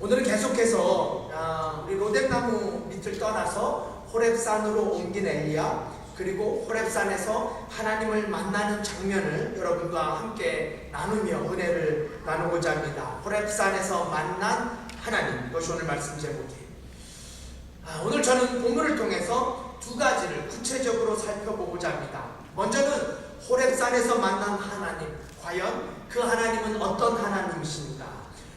오늘은 계속해서 우리 로뎀나무 밑을 떠나서 호렙산으로 옮긴 엘리야, 그리고 호렙산에서 하나님을 만나는 장면을 여러분과 함께 나누며 은혜를 나누고자 합니다. 호렙산에서 만난 하나님, 이것이 오늘 말씀 제목이에요. 오늘 저는 본문을 통해서 두 가지를 구체적으로 살펴보고자 합니다. 먼저는 호렙산에서 만난 하나님, 과연 그 하나님은 어떤 하나님이신가?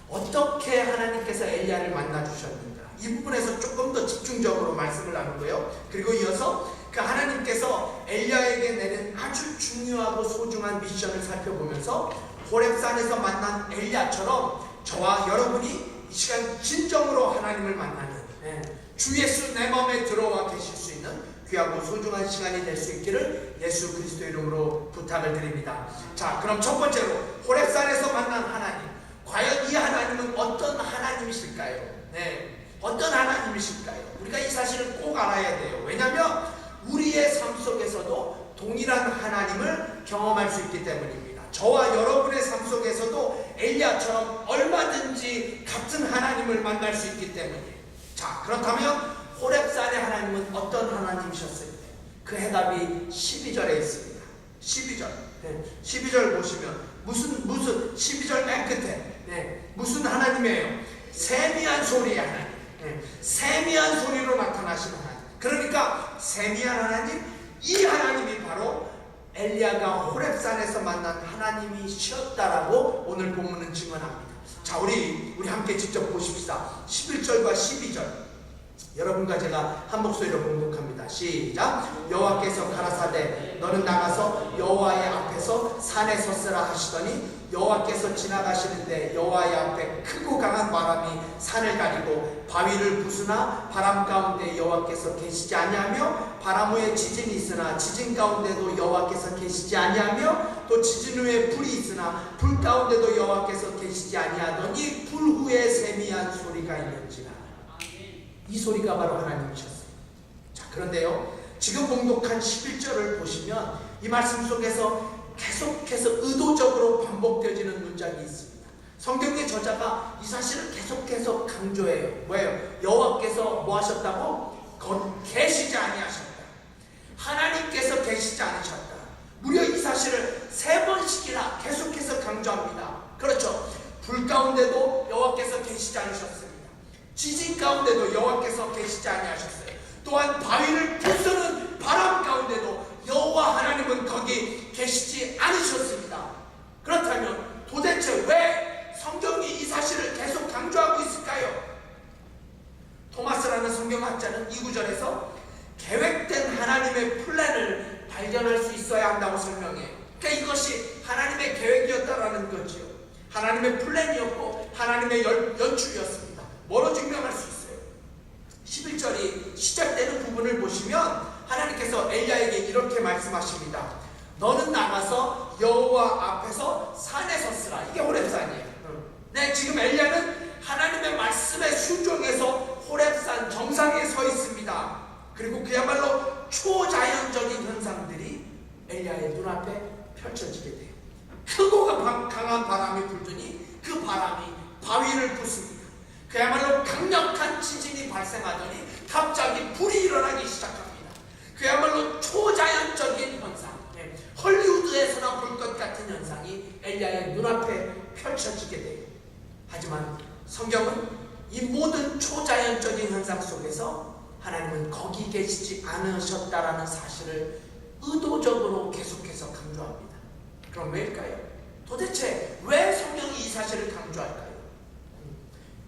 어떻게 하나님께서 엘리야를 만나주셨는가? 이 부분에서 조금 더 집중적으로 말씀을 나누고요. 그리고 이어서 그 하나님께서 엘리야에게 내린 아주 중요하고 소중한 미션을 살펴보면서 호렙산에서 만난 엘리야처럼 저와 여러분이 이 시간 진정으로 하나님을 만나는 주 예수 내 마음에 들어와 계실 수 있는 귀하고 소중한 시간이 될 수 있기를 예수 그리스도 이름으로 부탁을 드립니다. 자, 그럼 첫 번째로 호렙산에서 만난 하나님, 과연 이 하나님은 어떤 하나님이실까요? 어떤 하나님이실까요? 우리가 이 사실을 꼭 알아야 돼요. 왜냐하면 우리의 삶 속에서도 동일한 하나님을 경험할 수 있기 때문입니다. 저와 여러분의 삶 속에서도 엘리야처럼 얼마든지 같은 하나님을 만날 수 있기 때문이에요. 자, 그렇다면 호렙산의 하나님은 어떤 하나님이셨을까요? 그 해답이 12절에 있습니다. 12절. 12절 보시면 무슨 12절 맨 끝에 무슨 하나님이에요? 세미한 소리의 하나님. 세미한 소리로 나타나시는 하나님. 그러니까 세미한 하나님, 이 하나님이 바로 엘리야가 호렙산에서 만난 하나님이셨다라고 오늘 본문은 증언합니다. 자, 우리 함께 직접 보십시다. 11절과 12절. 여러분과 제가 한 목소리로 봉독합니다. 시작. 여호와께서 가라사대 너는 나가서 여호와의 앞에서 산에 섰으라 하시더니 여호와께서 지나가시는데 여호와의 앞에 크고 강한 바람이 산을 가리고 바위를 부수나 바람 가운데 여호와께서 계시지 아니하며 바람 후에 지진이 있으나 지진 가운데도 여호와께서 계시지 아니하며 또 지진 후에 불이 있으나 불 가운데도 여호와께서 계시지 아니하더니 불 후에 세미한 소리가 있는지라. 이 소리가 바로 하나님이셨어요. 자, 그런데요, 지금 봉독한 11절을 보시면 이 말씀 속에서 계속해서 의도적으로 반복되어지는 문장이 있습니다. 성경의 저자가 이 사실을 계속해서 강조해요. 뭐예요? 여호와께서 뭐 하셨다고? 계시지 아니하셨다. 하나님께서 계시지 않으셨다. 무려 이 사실을 3번씩이나 계속해서 강조합니다. 그렇죠? 불 가운데도 여호와께서 계시지 않으셨습니다. 지진 가운데도 여호와께서 계시지 아니하셨어요. 또한 바위를 부수는 바람 가운데도 여호와 하나님은 거기 계시지 않으셨습니다. 그렇다면 도대체 왜 성경이 이 사실을 계속 강조하고 있을까요? 토마스라는 성경학자는 이 구절에서 계획된 하나님의 플랜을 발견할 수 있어야 한다고 설명해요. 그러니까 이것이 하나님의 계획이었다라는 거죠. 하나님의 플랜이었고 하나님의 연출이었습니다. 뭐로 증명할 수 있어요? 11절이 시작되는 부분을 보시면 하나님께서 엘리야에게 이렇게 말씀하십니다. 너는 나가서 여호와 앞에서 산에 섰으라. 이게 호렙산이에요. 지금 엘리야는 하나님의 말씀에 순종해서 호렙산 정상에 서 있습니다. 그리고 그야말로 초자연적인 현상들이 엘리야의 눈앞에 펼쳐지게 돼요. 크고 강한 바람이 불더니 그 바람이 바위를 부숩니다. 그야말로 강력한 지진이 발생하더니 갑자기 불이 일어나기 시작합니다. 그야말로 초자연적인 현상, 헐리우드에서나 볼 것 같은 현상이 엘리야의 눈앞에 펼쳐지게 돼요. 하지만 성경은 이 모든 초자연적인 현상 속에서 하나님은 거기 계시지 않으셨다라는 사실을 의도적으로 계속해서 강조합니다. 그럼 왜일까요? 도대체 왜 성경이 이 사실을 강조할까요?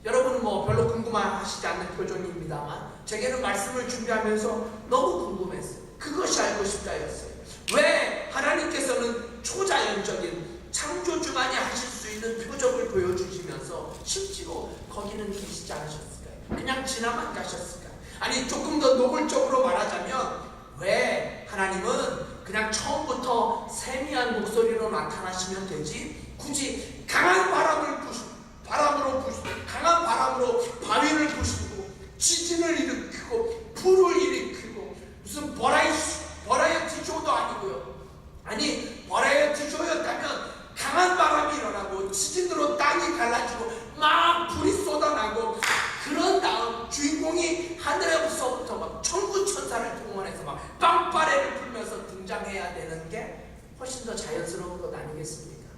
여러분은 별로 궁금하시지 않는 표정입니다만 제게는 말씀을 준비하면서 너무 궁금했어요. 그것이 알고 싶다였어요. 왜 하나님께서는 초자연적인 창조주만이 하실 수 있는 표적을 보여주시면서 실제로 거기는 계시지 않으셨을까요? 그냥 지나만 가셨을까요? 아니, 조금 더 노골적으로 말하자면 왜 하나님은 그냥 처음부터 세미한 목소리로 나타나시면 되지 굳이 강한 바람으로 부시고 강한 바람으로 바위를 부시고 지진을 일으키고 불을 일으키고 무슨 버라이어티 쇼도 아니고요. 아니, 버라이어티 쇼였다면 강한 바람이 일어나고 지진으로 땅이 갈라지고 막 불이 쏟아나고 자연스러운 것 아니겠습니까?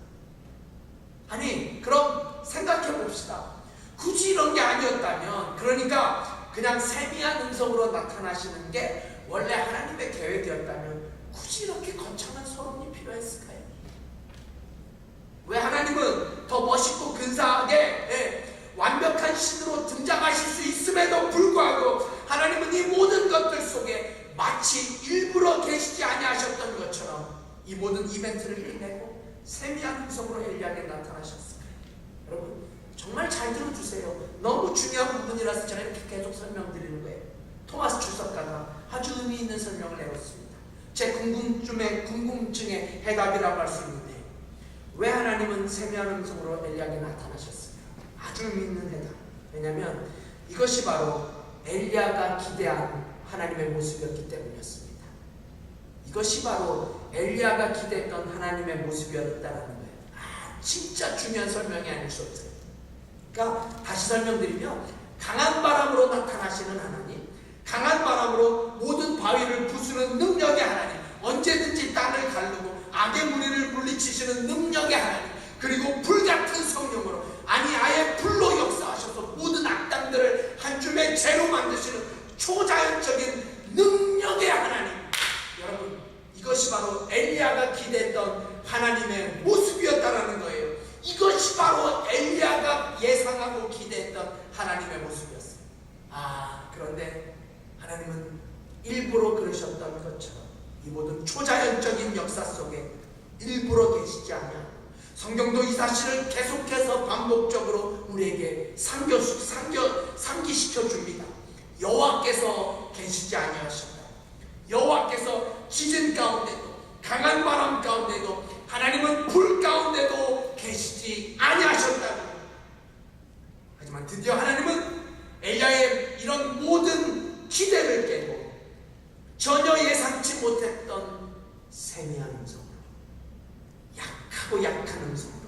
아니, 그럼 생각해 봅시다. 굳이 이런 게 아니었다면, 그러니까 그냥 세미한 음성으로 나타나시는 게 원래 하나님의 계획이었다면 굳이 이렇게 거창한 소름이 필요했을까요? 왜 하나님은 더 멋있고 근사하게 완벽한 신으로 등장하실 수 있음에도 불구하고 하나님은 이 모든 것들 속에 마치 일부러 계시지 아니하셨던 것처럼 이 모든 이벤트를 일내고 세미한 음성으로 엘리야에게 나타나셨을까요? 여러분, 정말 잘 들어주세요. 너무 중요한 부분이라서 제가 이렇게 계속 설명드리는 거예요. 토마스 주석가가 아주 의미 있는 설명을 해왔습니다. 제 궁금증의 해답이라고 할 수 있는데, 왜 하나님은 세미한 음성으로 엘리야에게 나타나셨을까? 아주 의미 있는 해답. 왜냐하면 이것이 바로 엘리야가 기대한 하나님의 모습이었기 때문이었습니다. 이것이 바로 엘리야가 기대했던 하나님의 모습이었다는 거예요. 진짜 중요한 설명이 아닐 수 없어요. 그러니까 다시 설명드리면, 강한 바람으로 나타나시는 하나님, 강한 바람으로 모든 바위를 부수는 능력의 하나님, 언제든지 땅을 가르고 악의 무리를 물리치시는 능력의 하나님, 그리고 불같은 성령으로, 아니 아예 불로 역사하셔서 모든 악당들을 한 줌의 재로 만드시는 초자연적인 능력의 하나님. 여러분, 이것이 바로 엘리야가 기대했던 하나님의 모습이었다라는 거예요. 이것이 바로 엘리야가 예상하고 기대했던 하나님의 모습이었어요. 그런데 하나님은 일부러 그러셨던 것처럼 이 모든 초자연적인 역사 속에 일부러 계시지 않냐. 성경도 이 사실을 계속해서 반복적으로 우리에게 상기시켜 줍니다. 여호와께서 계시지 아니하셨다. 여호와께서 지진 가운데도, 강한 바람 가운데도, 하나님은 불 가운데도 계시지 아니하셨다고. 하지만 드디어 하나님은 엘리야의 이런 모든 기대를 깨고 전혀 예상치 못했던 세미한 음성으로, 약하고 약한 음성으로,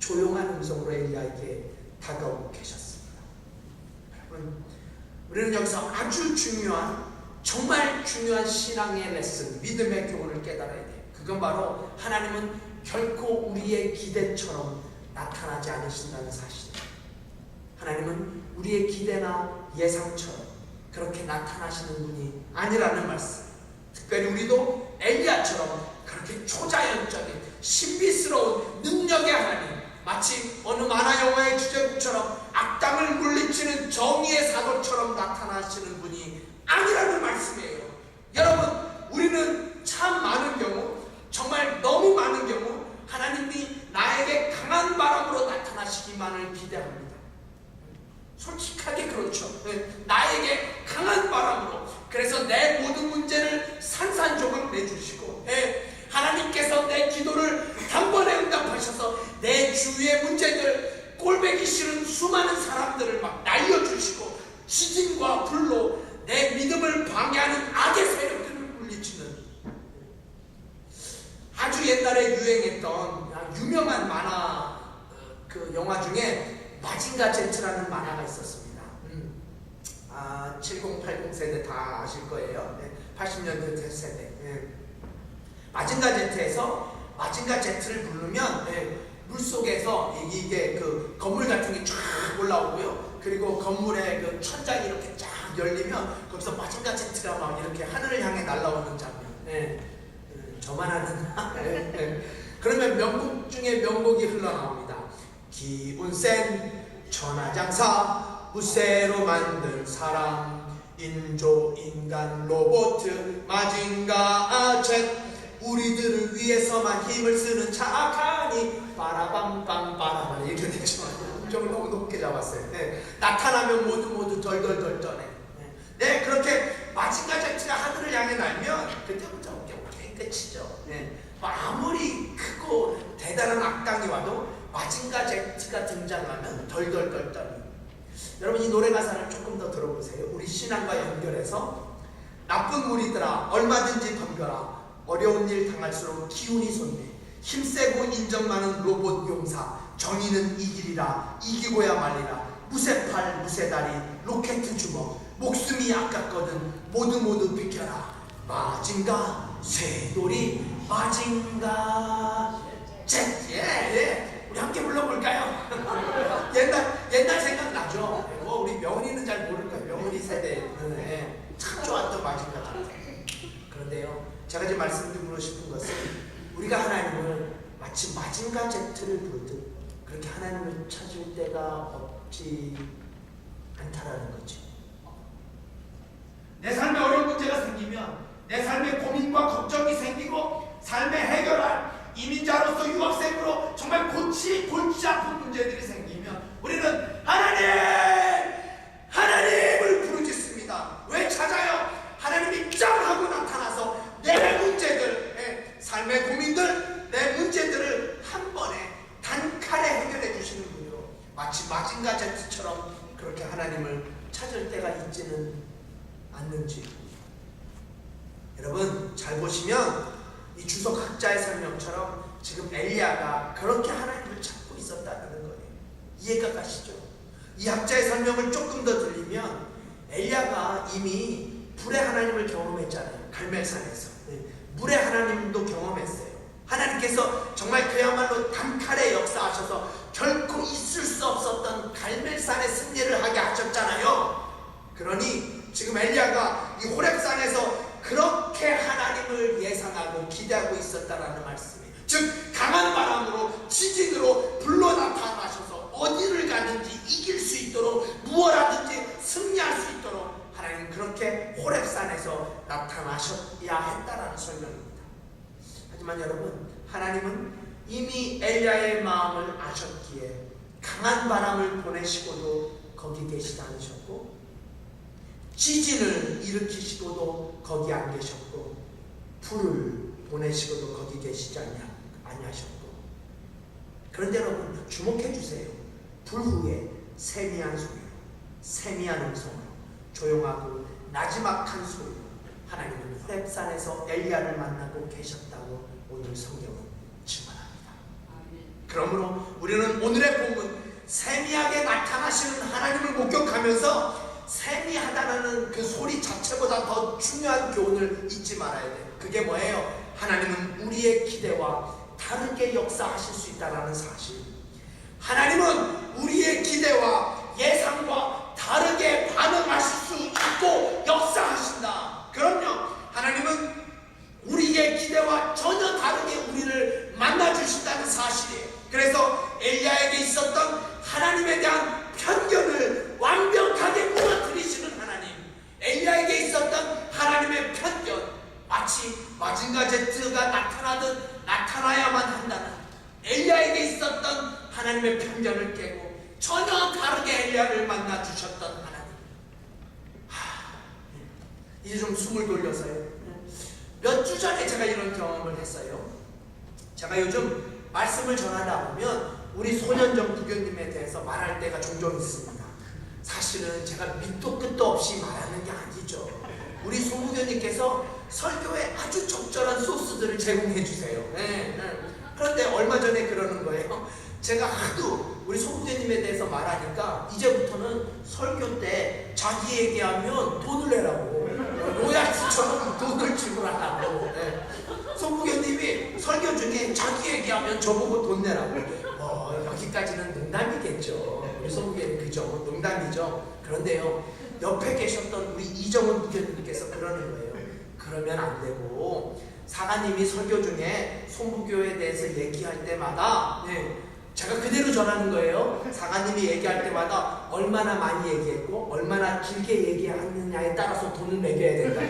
조용한 음성으로 엘리야에게 다가오고 계셨습니다. 여러분, 우리는 여기서 아주 중요한, 정말 중요한 신앙의 레슨, 믿음의 교훈을 깨달아야 돼요. 그건 바로 하나님은 결코 우리의 기대처럼 나타나지 않으신다는 사실이에요. 하나님은 우리의 기대나 예상처럼 그렇게 나타나시는 분이 아니라는 말씀. 특별히 우리도 엘리야처럼 그렇게 초자연적인 신비스러운 능력의 하나님, 마치 어느 만화 영화의 주제곡처럼 악당을 물리치는 정의의 사도처럼 나타나시는 분이 아니라는 말씀이에요. 여러분, 우리는 참 많은 경우, 정말 너무 많은 경우 하나님이 나에게 강한 바람으로 나타나시기만을 기대합니다. 솔직하게 그렇죠. 나에게 강한 바람으로, 그래서 내 모든 문제를 산산조각 내주시고, 하나님께서 내 기도를 단번에 응답하셔서 내 주위의 문제들, 꼴보기 싫은 수많은 사람들을 막 날려주시고 지진과 불로 내 믿음을 방해하는 악의 세력들을 물리치는, 아주 옛날에 유행했던 유명한 만화 영화 중에 마징가 제트라는 만화가 있었습니다. 7080 세대 다 아실 거예요. 80년대 세대. 마징가 제트에서 마징가 제트를 부르면 물속에서 이게 그 건물 같은 게 쫙 올라오고요. 그리고 건물의 그 천장이 이렇게 쫙 열리면 거기서 마징가 제트가 막 이렇게 하늘을 향해 날아오는 장면. 저만 아는. 그러면 명곡 중에 명곡이 흘러나옵니다. 기운 센 천하장사, 무쇠로 만든 사람, 인조인간 로봇 마징가 젯, 우리들을 위해서만 힘을 쓰는 착하니 빠라밤밤 빠라밤. 이렇게 되죠. 음정을 너무 높게 잡았어요. 나타나면 모두 덜덜덜 떠네. 그렇게 마징가 제트가 하늘을 향해 날면 그때부터 끝이죠. 아무리 크고 대단한 악당이 와도 마징가 제트가 등장하면 덜덜덜 떠니. 여러분, 이 노래 가사를 조금 더 들어보세요. 우리 신앙과 연결해서, 나쁜 무리들아 얼마든지 덤벼라. 어려운 일 당할수록 기운이 솟네. 힘세고 인정 많은 로봇 용사, 정의는 이기리라. 이기고야 말리라. 무쇠팔 무쇠다리 로켓 주먹, 목숨이 아깝거든 모두 비켜라. 마징가 쇠돌이 마징가 제트. 예. 우리 함께 불러볼까요? 옛날 생각나죠? 뭐 우리 명훈이는 잘 모를 거예요. 명훈이 세대는 참 좋았던 마징가 제트. 그런데요, 제가 지금 말씀드리고 싶은 것은 우리가 하나님을 마치 마징가 제트를 부르듯 그렇게 하나님을 찾을 때가 없지 않다라는 거지. 내 삶에 어려운 문제가 생기면, 내 삶에 고민과 걱정이 생기고, 삶에 해결할 이민자로서 유학생으로 정말 골치 아픈 문제들이 생기면 우리는 하나님을 부르짖습니다. 왜 찾아요? 하나님이 짱 하고 나타나서 내 문제들, 삶의 고민들, 내 문제들을 한 번에 단칼에 해결해 주시는 분으로, 마치 마징가 제트처럼 그렇게 하나님을 찾을 때가 있지는 않는지. 여러분 잘 보시면 이 주석학자의 설명처럼 지금 엘리야가 그렇게 하나님을 찾고 있었다는 거예요. 이해가 가시죠? 이 학자의 설명을 조금 더 들리면 엘리야가 이미 불의 하나님을 경험했잖아요. 갈멜산에서. 물의 하나님도 경험했어요. 하나님께서 정말 그야말로 단칼에 역사하셔서 결코 있을 수 없었던 갈멜산의 승리를 하게 하셨잖아요. 그러니 지금 엘리야가 이 호렙산에서 그렇게 하나님을 예상하고 기대하고 있었다라는 말씀이에요. 즉 강한 바람으로, 지진으로 불러 나타나셔서 어디를 가든지 이길 수 있도록, 무엇하든지 승리할 수 있도록 하나님 그렇게 호렙산에서 나타나셔야 했다라는 설명입니다. 하지만 여러분, 하나님은 이미 엘리야의 마음을 아셨기에 강한 바람을 보내시고도 거기 계시지 않으셨고, 지진을 일으키시고도 거기 안 계셨고, 불을 보내시고도 거기 계시지 아니하셨고. 그런데 여러분 주목해 주세요. 불 후에 세미한 소리로, 세미한 음성으로, 조용하고 나지막한 소리로 하나님은 호렙산에서 엘리야를 만나고 계셨다고 오늘 성경은 증언합니다. 그러므로 우리는 오늘의 복은 세미하게 나타나시는 하나님을 목격하면서 세미하다는 그 소리 자체보다 더 중요한 교훈을 잊지 말아야 돼요. 그게 뭐예요? 하나님은 우리의 기대와 다르게 역사하실 수 있다는 사실. 하나님은 우리의 기대와 예상과 다르게 반응하실 수 있고 역사하신다. 그럼요, 하나님은 우리의 기대와 전혀 다르게 우리를 만나주신다는 사실이에요. 그래서 엘리야에게 있었던 하나님에 대한 편견을 완벽하게 무너뜨리시는 하나님, 엘리야에게 있었던 하나님의 편견, 마치 마징가 제트가 나타나듯 나타나야만 한다는 엘리야에게 있었던 하나님의 편견을 깨고 전혀 다르게 엘리야를 만나주셨던 하나님. 이제 좀 숨을 돌려서요. 몇 주 전에 제가 이런 경험을 했어요. 제가 요즘 말씀을 전하다 보면 우리 손현정 부교님에 대해서 말할 때가 종종 있습니다. 사실은 제가 밑도 끝도 없이 말하는 게 아니죠. 우리 소부교님께서 설교에 아주 적절한 소스들을 제공해 주세요. 그런데 얼마 전에 그러는 거예요. 제가 하도 우리 소부교님에 대해서 말하니까 이제부터는 설교 때 자기 얘기하면 돈을 내라고, 로얄티처럼 돈을 지불하라고. 소부교님이 설교 중에 자기 얘기하면 저보고 돈 내라고. 여기까지는 농담이겠죠. 우리 소부교님 그죠? 농담이죠. 그런데요, 옆에 계셨던 우리 이정훈 부교님께서 그러는 거예요. 그러면 안 되고, 사가님이 설교 중에 송부교에 대해서 얘기할 때마다 제가 그대로 전하는 거예요. 사가님이 얘기할 때마다 얼마나 많이 얘기했고 얼마나 길게 얘기하느냐에 따라서 돈을 매겨야 된다.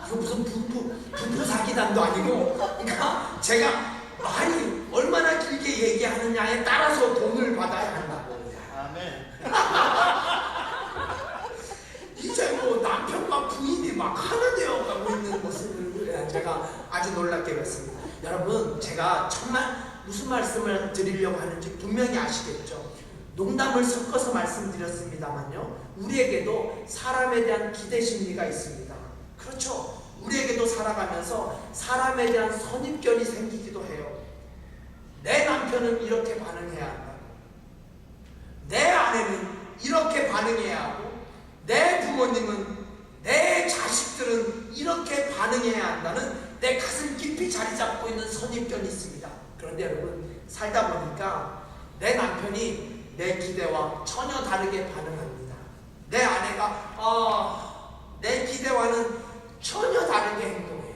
이거 무슨 부부 사기단도 아니고, 그러니까 제가 말이 얼마나 길게 얘기하느냐에 따라서 돈을 받아야 한다고. 아멘. 이제 뭐 남편과 부인이 막 하나 되어 가고 있는 모습을 제가 아주 놀랍게 봤습니다. 여러분, 제가 정말 무슨 말씀을 드리려고 하는지 분명히 아시겠죠? 농담을 섞어서 말씀드렸습니다만요, 우리에게도 사람에 대한 기대 심리가 있습니다. 그렇죠? 우리에게도 살아가면서 사람에 대한 선입견이 생기기도 해요. 내 남편은 이렇게 반응해야 한다, 내 아내는 이렇게 반응해야 하고, 내 부모님은, 내 자식들은 이렇게 반응해야 한다는 내 가슴 깊이 자리 잡고 있는 선입견이 있습니다. 그런데 여러분, 살다 보니까 내 남편이 내 기대와 전혀 다르게 반응합니다. 내 아내가 내 기대와는 전혀 다르게 행동해요.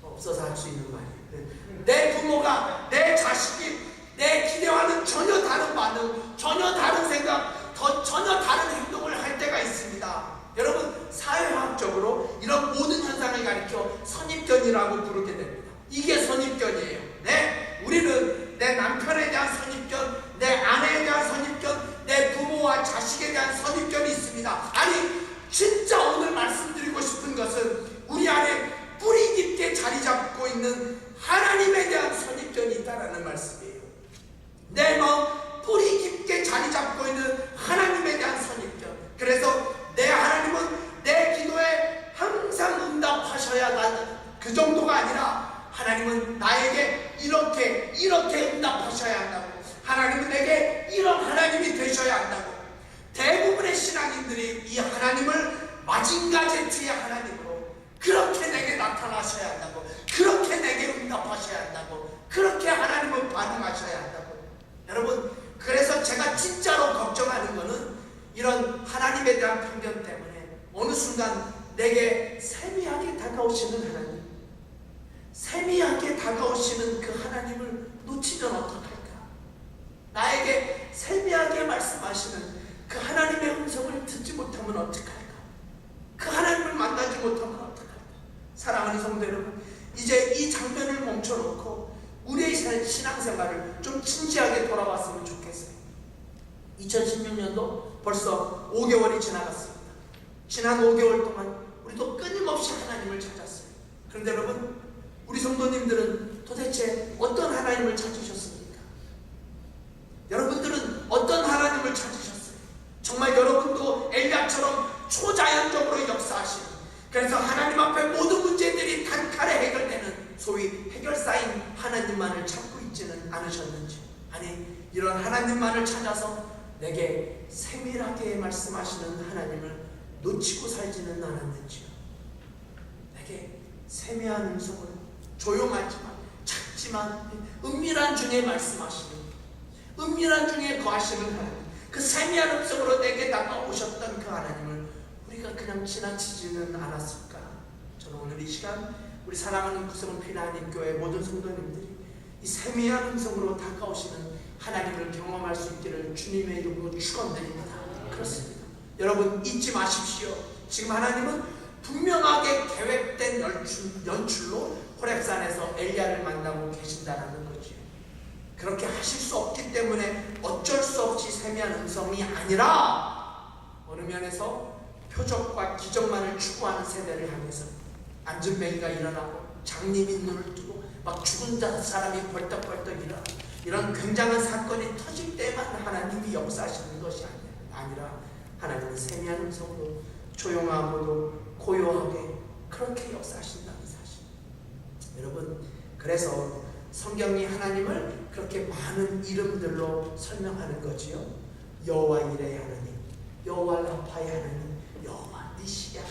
없어서 할 수 있는 말이에요. 내 부모가, 내 자식이 내 기대와는 전혀 다른 반응, 전혀 다른 생각, 전혀 다른 행동을 할 때가 있습니다. 여러분, 사회학적으로 이런 모든 현상을 가리켜 선입견이라고 부르게 됩니다. 이게 선입견이에요. 우리는 내 남편에 대한 선입견, 내 아내에 대한 선입견, 내 부모와 자식에 대한 선입견이 있습니다. 아니, 진짜 오늘 말씀드리고 싶은 것은 우리 안에 뿌리 깊게 자리 잡고 있는 하나님에 대한 선입견이 있다는 말씀이에요. 내 마음 뿌리 깊게 자리 잡고 있는 하나님에 대한 선입견. 그래서 내 하나님은 내 기도에 항상 응답하셔야 한다. 그 정도가 아니라 하나님은 나에게 이렇게 응답하셔야 한다고. 하나님은 내게 이런 하나님이 되셔야 한다고. 대부분의 신앙인들이 이 하나님을 마징가 제트의 하나님으로 그렇게 내게 나타나셔야 한다고, 그렇게 내게 응답하셔야 한다고, 그렇게 하나님은 반응하셔야 한다고. 여러분, 그래서 제가 진짜로 걱정하는 것은 이런 하나님에 대한 편견 때문에 어느 순간 내게 세미하게 다가오시는 하나님, 세미하게 다가오시는 그 하나님을 놓치면 어떡할까? 나에게 세미하게 말씀하시는 그 하나님의 음성을 듣지 못하면 어떡할까? 그 하나님을 만나지 못하면 어떡할까? 사랑하는 성도 여러분, 이제 이 장면을 멈춰놓고 우리의 신앙생활을 좀 진지하게 돌아봤으면 좋겠어요. 2016년도 벌써 5개월이 지나갔습니다. 지난 5개월 동안 우리도 끊임없이 하나님을 찾았어요. 그런데 여러분, 우리 성도님들은 도대체 어떤 하나님을 찾으셨습니까? 여러분들은 어떤 하나님을 찾으셨어요? 정말 여러분도 엘리야처럼 초자연적으로 역사하시는, 그래서 하나님 앞에 모든 문제들이 단칼에 해결되는 소위 해결사인 하나님만을 찾고 있지는 않으셨는지, 아니 이런 하나님만을 찾아서 내게 세밀하게 말씀하시는 하나님을 놓치고 살지는 않았는지요. 내게 세미한 음성을 조용하지만 작지만 은밀한 중에 말씀하시는, 은밀한 중에 거하시는 하나님, 그 세미한 음성으로 내게 다가오셨던 그 하나님을 우리가 그냥 지나치지는 않았을까? 저는 오늘 이 시간 우리 사랑하는 구성은 피나님 교회 모든 성도님들이 이 세미한 음성으로 다가오시는 하나님을 경험할 수 있기를 주님의 이름으로 축원드립니다. 그렇습니다. 여러분, 잊지 마십시오. 지금 하나님은 분명하게 계획된 연출로 호렙산에서 엘리야를 만나고 계신다는 거죠. 그렇게 하실 수 없기 때문에 어쩔 수 없이 세미한 음성이 아니라 어느 면에서 표적과 기적만을 추구하는 세대를 향해서 안전뱅이가 일어나고 장님이 눈을 뜨고 막 죽은 사람이 벌떡벌떡 일어나고 이런 굉장한 사건이 터질 때만 하나님이 역사하시는 것이 아니라 하나님은 세미한 음성으로 조용하고도 고요하게 그렇게 역사하신다는 사실. 여러분, 그래서 성경이 하나님을 그렇게 많은 이름들로 설명하는 거지요. 여호와 이레의 하나님, 여호와 라파의 하나님, 여호와 니시야.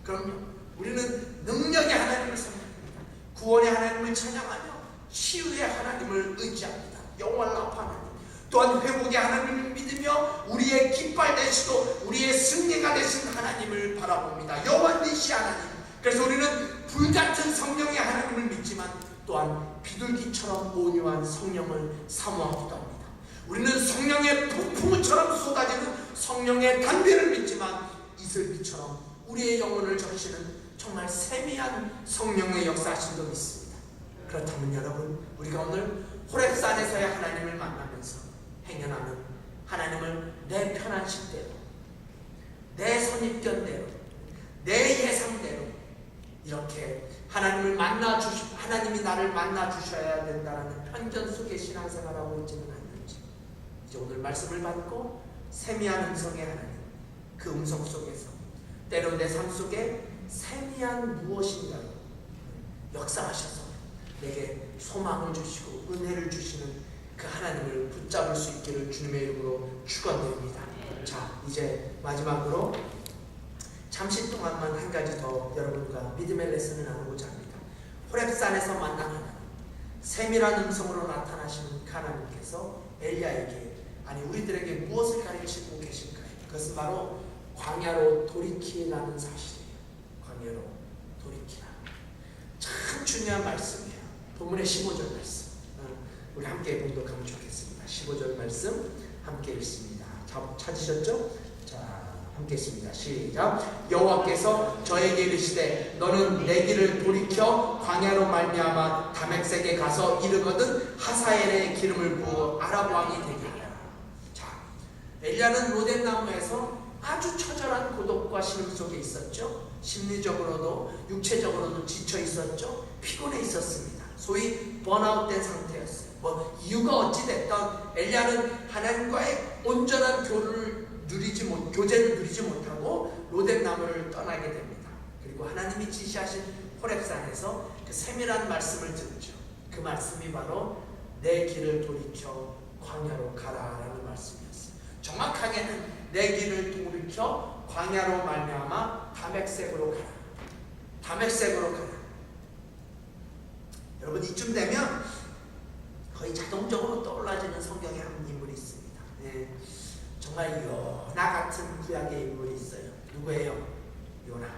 그럼요, 우리는 능력의 하나님을 선포합니다. 구원의 하나님을 찬양하며 치유의 하나님을 의지합니다. 여호와 라파 하나님, 또한 회복의 하나님을 믿으며 우리의 깃발 되시고 우리의 승리가 되신 하나님을 바라봅니다. 여호와 니시 하나님. 그래서 우리는 불같은 성령의 하나님을 믿지만 또한 비둘기처럼 온유한 성령을 사모하기도 합니다. 우리는 성령의 폭풍우처럼 쏟아지는 성령의 단비를 믿지만 이슬비처럼 우리의 영혼을 적시는 정말 세미한 성령의 역사하심도 믿습니다. 그렇다면 여러분, 우리가 오늘 호렙산에서의 하나님을 만나면서 행연하는 하나님을 내 편안식대로, 내 선입견대로, 내 예상대로 이렇게 하나님을 하나님이 나를 만나 주셔야 된다는 편견 속에 신앙생활하고 있지는 않는지, 이제 오늘 말씀을 받고 세미한 음성의 하나님, 그 음성 속에서 때로 내 삶 속에 세미한 무엇인가를 역사하셔서 내게 소망을 주시고 은혜를 주시는 그 하나님을 붙잡을 수 있기를 주님의 이름으로 축원드립니다. 자, 이제 마지막으로 잠시 동안만 한 가지 더 여러분과 믿음의 레슨을 나누고자 합니다. 호렙산에서 만난 하나님, 세밀한 음성으로 나타나시는 하나님께서 엘리야에게, 아니 우리들에게 무엇을 가르치고 계실까요? 그것은 바로 광야로 돌이키라는 사실이에요. 광야로 돌이키라. 참 중요한 말씀이에요. 본문의 15절 말씀, 우리 함께 봉독하면 좋겠습니다. 15절 말씀 함께 읽습니다. 찾으셨죠? 자, 함께 읽습니다. 시작. 여호와께서 저에게 이르시되 너는 내 길을 돌이켜 광야로 말미암아 다메섹에 가서 이르거든 하사엘의 기름을 부어 아랍 왕이 되게 하라. 자, 엘리야는 로뎀나무에서 아주 처절한 고독과 신음 속에 있었죠. 심리적으로도 육체적으로도 지쳐 있었죠. 피곤해 있었습니다. 소위 번아웃된 상태였어요. 이유가 어찌됐던 엘리야는 하나님과의 온전한 교제를 누리지 못하고 로뎀나무를 떠나게 됩니다. 그리고 하나님이 지시하신 호렙산에서 그 세밀한 말씀을 듣죠. 그 말씀이 바로 내 길을 돌이켜 광야로 가라라는 말씀이었어요. 정확하게는 내 길을 돌이켜 광야로 말미암아 다메섹으로 가라. 다메섹으로 가라. 여러분, 이쯤 되면 거의 자동적으로 떠올라지는 성경에 한 인물이 있습니다. 네, 정말 요나 같은 구약의 인물이 있어요. 누구예요? 요나.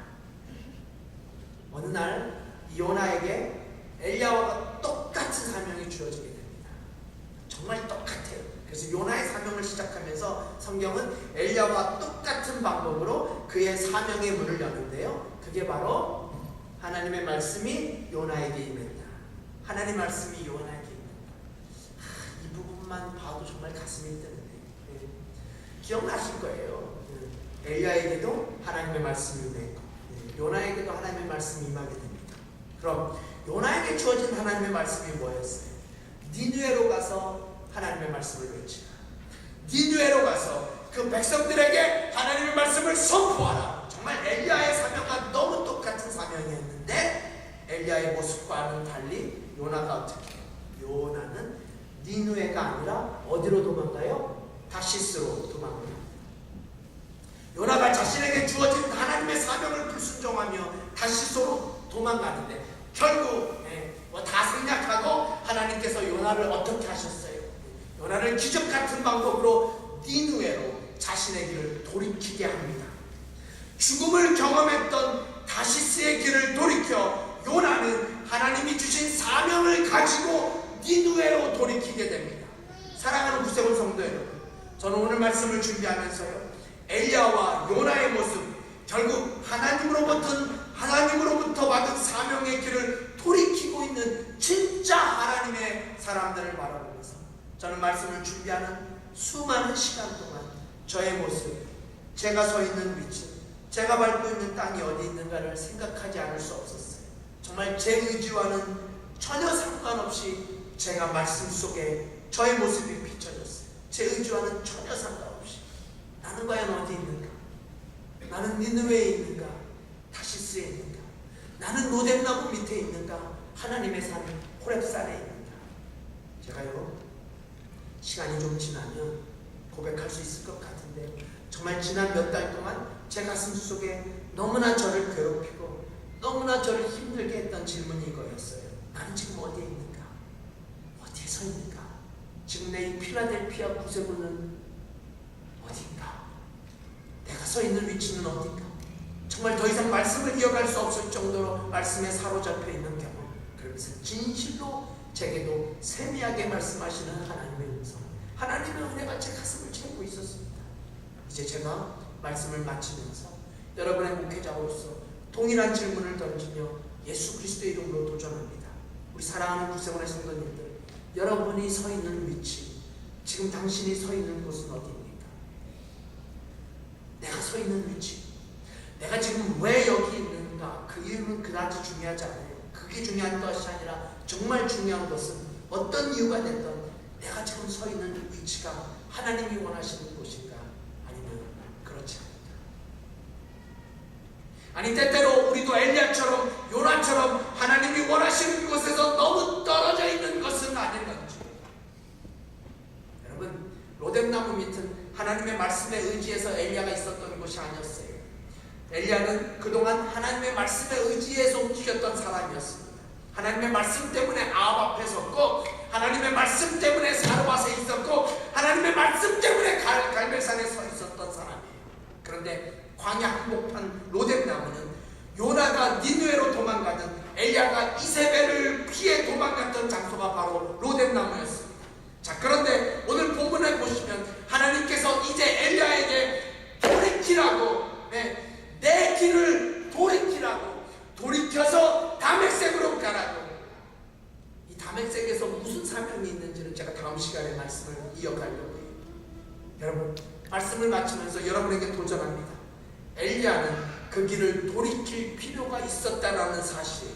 어느 날 이 요나에게 엘리야와 똑같은 사명이 주어지게 됩니다. 정말 똑같아요. 그래서 요나의 사명을 시작하면서 성경은 엘리야와 똑같은 방법으로 그의 사명의 문을 여는데요. 그게 바로 하나님의 말씀이 요나에게 임했다. 하나님의 말씀이 요나에게 임했다. 이 부분만 봐도 정말 가슴이 뜨는데, 기억나실 거예요. 엘리야에게도 하나님의 말씀이 임했고 요나에게도 하나님의 말씀이 임하게 됩니다. 그럼 요나에게 주어진 하나님의 말씀이 뭐였어요? 니느웨로 가서 하나님의 말씀을 외치라. 니느웨로 가서 그 백성들에게 하나님의 말씀을 선포하라. 정말 엘리야의 사명과 너무 똑같은 사명이었는데 엘리야의 모습과는 달리 요나가 어떻게 해요? 요나는 니느웨가 아니라 어디로 도망가요? 다시스로 도망가요. 요나가 자신에게 주어진 하나님의 사명을 불순종하며 다시스로 도망가는데 결국 다 생략하고 하나님께서 요나를 어떻게 하셨어요? 요나를 기적 같은 방법으로 니느웨로 자신의 길을 돌이키게 합니다. 죽음을 경험했던 다시스의 길을 돌이켜 요나는 하나님이 주신 사명을 가지고 니느웨로 돌이키게 됩니다. 사랑하는 구세군 성도 여러분, 저는 오늘 말씀을 준비하면서요, 엘리야와 요나의 모습, 결국 하나님으로부터 받은 사명의 길을 돌이키고 있는 진짜 하나님의 사람들을 바라보면서 저는 말씀을 준비하는 수많은 시간 동안 저의 모습, 제가 서 있는 위치, 제가 밟고 있는 땅이 어디 있는가를 생각하지 않을 수 없었어요. 정말 제 의지와는 전혀 상관없이 제가 말씀 속에 저의 모습이 비춰졌어요. 제 의지와는 전혀 상관없이 나는 과연 어디 있는가? 나는 니느웨에 있는가? 다시스에 있는가? 나는 로뎀나무 밑에 있는가? 하나님의 산 호렙산에 있는가? 제가요, 시간이 좀 지나면 고백할 수 있을 것 같은데 정말 지난 몇 달 동안 제 가슴 속에 너무나 저를 괴롭히고 너무나 저를 힘들게 했던 질문이 이거였어요. 나는 지금 어디에 있는가? 어디에 서 있는가? 지금 내 이 필라델피아 구세군은 어딘가? 내가 서 있는 위치는 어딘가? 정말 더 이상 말씀을 이어갈 수 없을 정도로 말씀에 사로잡혀 있는 경험, 그러면서 진실로 제게도 세미하게 말씀하시는 하나님의 음성, 하나님의 은혜가 제 가슴을 채우고 있었습니다. 이제 제가 말씀을 마치면서 여러분의 목회자로서 동일한 질문을 던지며 예수 그리스도의 이름으로 도전합니다. 우리 사랑하는 구세군의 성도님들, 여러분이 서 있는 위치, 지금 당신이 서 있는 곳은 어디입니까? 내가 서 있는 위치, 내가 지금 왜 여기 있는가, 그 이유는 그다지 중요하지 않아요. 그게 중요한 것이 아니라 정말 중요한 것은 어떤 이유가 됐던 내가 지금 서 있는 위치가 하나님이 원하시는 곳인가, 아니면 그렇지 않을까? 아니, 때때로 우리도 엘리야처럼 요나처럼 하나님이 원하시는 곳에서 너무 떨어져 있는 것은 아닌 건지. 여러분, 로뎀나무 밑은 하나님의 말씀에 의지해서 엘리야가 있었던 곳이 아니었어요. 엘리야는 그동안 하나님의 말씀에 의지해서 움직였던 사람이었습니다. 하나님의 말씀 때문에 아합 앞에 섰고, 하나님의 말씀 때문에 사르밧에 있었고, 하나님의 말씀 때문에 갈멜산에 서 있었던 사람이에요. 그런데 광야 한복판 로뎀나무는 요나가 니느웨로 도망가던, 엘리야가 이세벨을 피해 도망갔던 장소가 바로 로뎀나무였습니다. 자, 그런데 오늘 본문에 보시면 하나님께서 이제 엘리야에게 돌이키라고, 내 길을 돌이키라고, 돌이켜서 다메섹으로 가라고. 이 다메섹에서 무슨 사명이 있는지는 제가 다음 시간에 말씀을 이어가려고 해요. 여러분, 말씀을 마치면서 여러분에게 도전합니다. 엘리야는 그 길을 돌이킬 필요가 있었다라는 사실,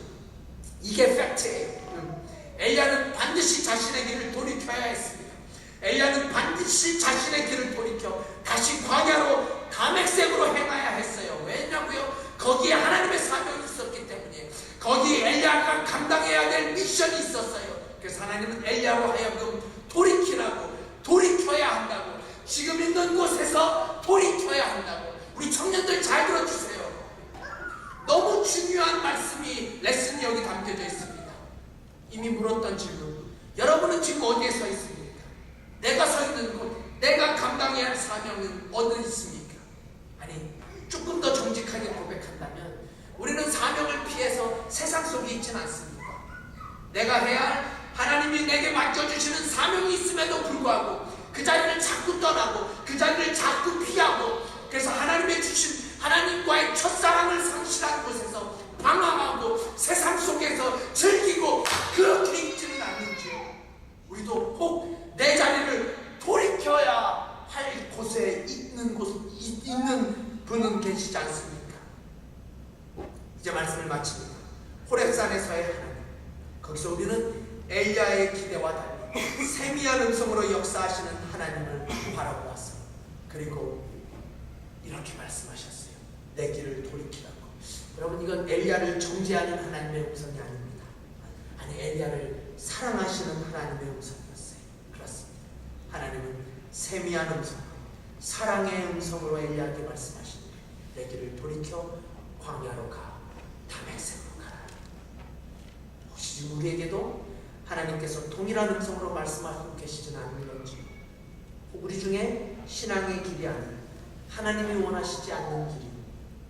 이게 팩트예요. 엘리야는 반드시 자신의 길을 돌이켜야 했습니다. 엘리야는 반드시 자신의 길을 돌이켜 다시 광야로 다메섹으로 행해야 했어요. 왜냐고요? 거기에 하나님의 사명이 있었기 때문에, 거기 엘리야가 감당해야 될 미션이 있었어요. 그래서 하나님은 엘리야로 하여금 돌이키라고, 돌이켜야 한다고, 지금 있는 곳에서 돌이켜야 한다고. 우리 청년들 잘 들어주세요. 너무 중요한 말씀이, 레슨이 여기 담겨져 있습니다. 이미 물었던 질문, 여러분은 지금 어디에 서 있습니까? 내가 서 있는 곳, 내가 감당해야 할 사명은 어디 있습니까? 아니, 조금 더 정직하게 고백한다면 우리는 사명을 피해서 세상 속에 있지는 않습니다. 내가 해야 할, 하나님이 내게 맡겨주시는 사명이 있음에도 불구하고 그 자리를 자꾸 떠나고 그 자리를 자꾸 피하고, 그래서 하나님의 주신, 하나님과의 첫사랑을 상실한 곳에서 방황하고 세상 속에서 즐기고 그렇게 있지는 않는지요. 우리도 혹 내 자리를 돌이켜야 할 곳에 있는 분은 계시지 않습니까? 이제 말씀을 마칩니다. 호렙산에서의 하나님, 거기서 우리는 엘리야의 기대와 달리 세미한 음성으로 역사하시는 하나님을 바라보았어요. 그리고 이렇게 말씀하셨어요. 내 길을 돌이키라고. 여러분, 이건 엘리야를 정죄하는 하나님의 음성이 아닙니다. 아니, 엘리야를 사랑하시는 하나님의 음성이었어요. 그렇습니다. 하나님은 세미한 음성, 사랑의 음성으로 엘리야에게 말씀하시는, 내 길을 돌이켜 광야로 가, 다메섹으로 가라. 혹시 우리에게도 하나님께서 동일한 음성으로 말씀하고 계시지는 않는 건지, 우리 중에 신앙의 길이 아닌, 하나님이 원하시지 않는 길이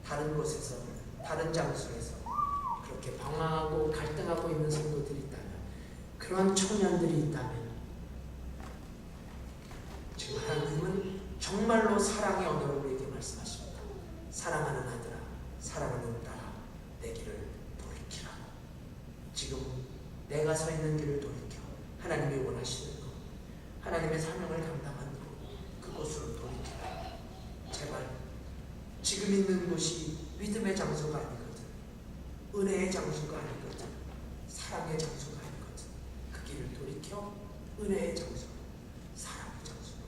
다른 곳에서, 다른 장소에서 그렇게 방황하고 갈등하고 있는 성도들이 있다면, 그런 청년들이 있다면, 지금 하나님은 정말로 사랑의 언어로 우리에게 말씀하십니다. 사랑하는 아들아, 사랑하는 딸아, 내 길을 돌이키라. 지금 내가 서 있는 길을 돌이켜 하나님이 원하시는 것, 하나님의 사명을 감당하는 그곳으로 돌이키라. 제발 지금 있는 곳이 믿음의 장소가 아니거든, 은혜의 장소가 아니거든, 사랑의 장소가 아니거든, 그 길을 돌이켜 은혜의 장소, 사랑의 장소로,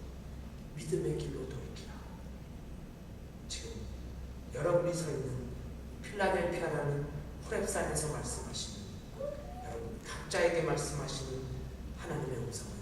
믿음의 길로 돌이키라. 지금 여러분이 서 있는 필라델피아라는 호렙산에서 말씀하시는, 여러분 각자에게 말씀하시는 하나님의 음성은